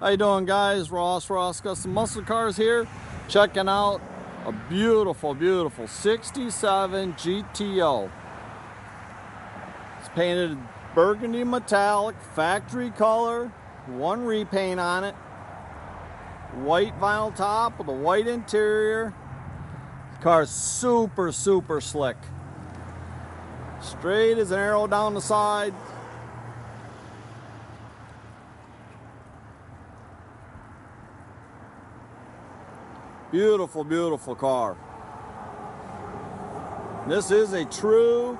How you doing, guys? Ross Custom Muscle Cars here, checking out a beautiful 67 GTO. It's painted Burgundy Metallic, factory color, one repaint on it, white vinyl top with a white interior. The car is super slick, straight as an arrow down the side. Beautiful car. This is a true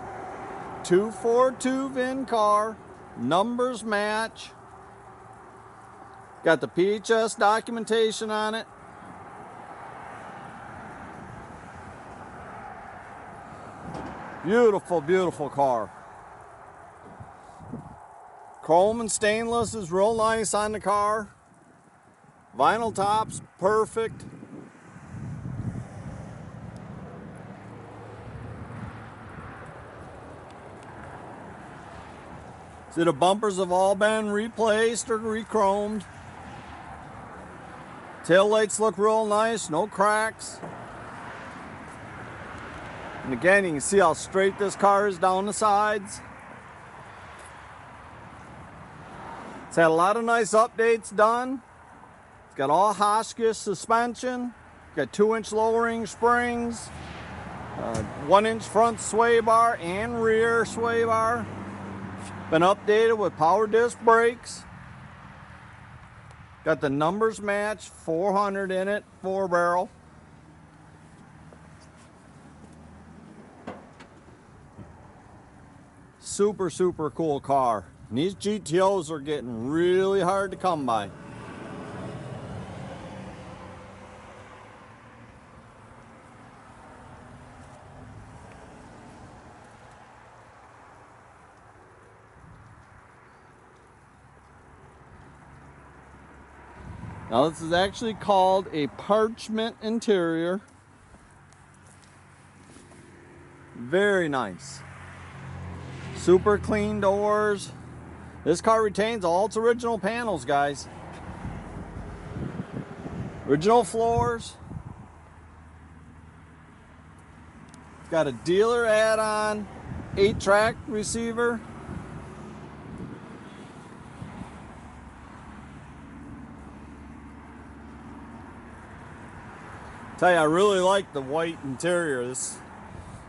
242 VIN car. Numbers match. Got the PHS documentation on it. Beautiful car. Chrome and stainless is real nice on the car. Vinyl tops, perfect. See, the bumpers have all been replaced or re-chromed. Tail lights look real nice, no cracks. And again, you can see how straight this car is down the sides. It's had a lot of nice updates done. It's got all Hotchkiss suspension. Got 2-inch lowering springs, 1-inch front sway bar and rear sway bar. Been updated with power disc brakes. Got the numbers match, 400 in it, 4-barrel. Super cool car. And these GTOs are getting really hard to come by. Now this is actually called a Parchment interior. Very nice. Super clean doors. This car retains all its original panels, guys. Original floors. It's got a dealer add-on 8-track receiver. Tell you, I really like the white interior. This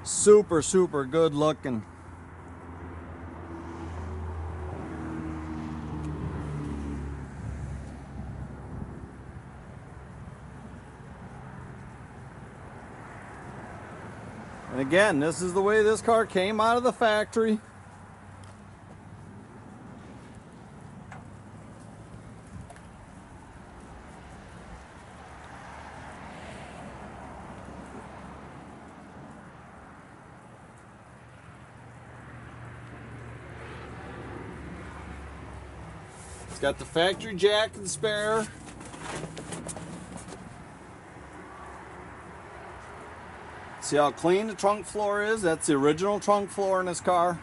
super good looking. And again, this is the way this car came out of the factory. It's got the factory jack and spare. See how clean the trunk floor is? That's the original trunk floor in this car.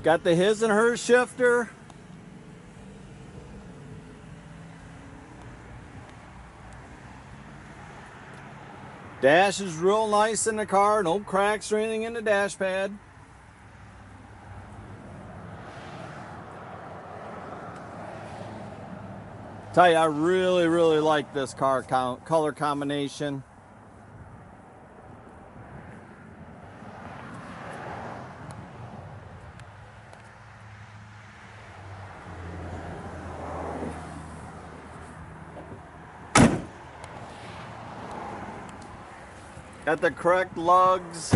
Got the his and hers shifter. Dash is real nice in the car, no cracks or anything in the dash pad. Tell you, I really like this car color combination. Got the correct lugs,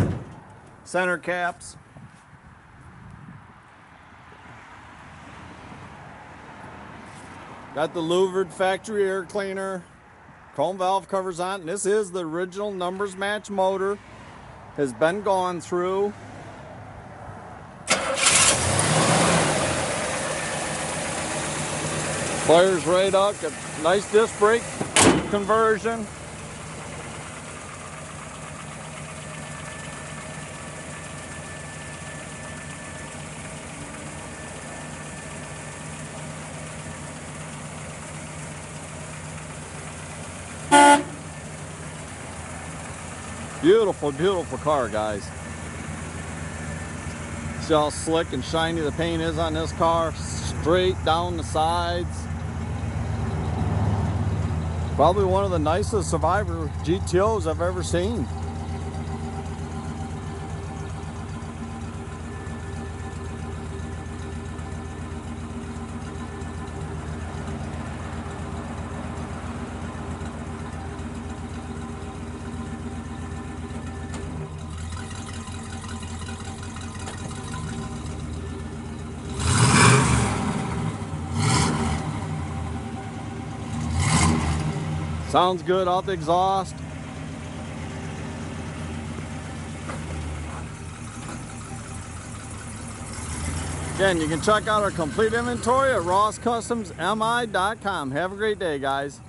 center caps. Got the louvered factory air cleaner. Chrome valve covers on it. This is the original numbers match motor. Has been gone through. Flares right up. Got nice disc brake conversion. Beautiful, beautiful car, guys. See how slick and shiny the paint is on this car. Straight down the sides. Probably one of the nicest Survivor GTOs I've ever seen. Sounds good off the exhaust. Again, you can check out our complete inventory at rosscustomsmi.com. Have a great day, guys.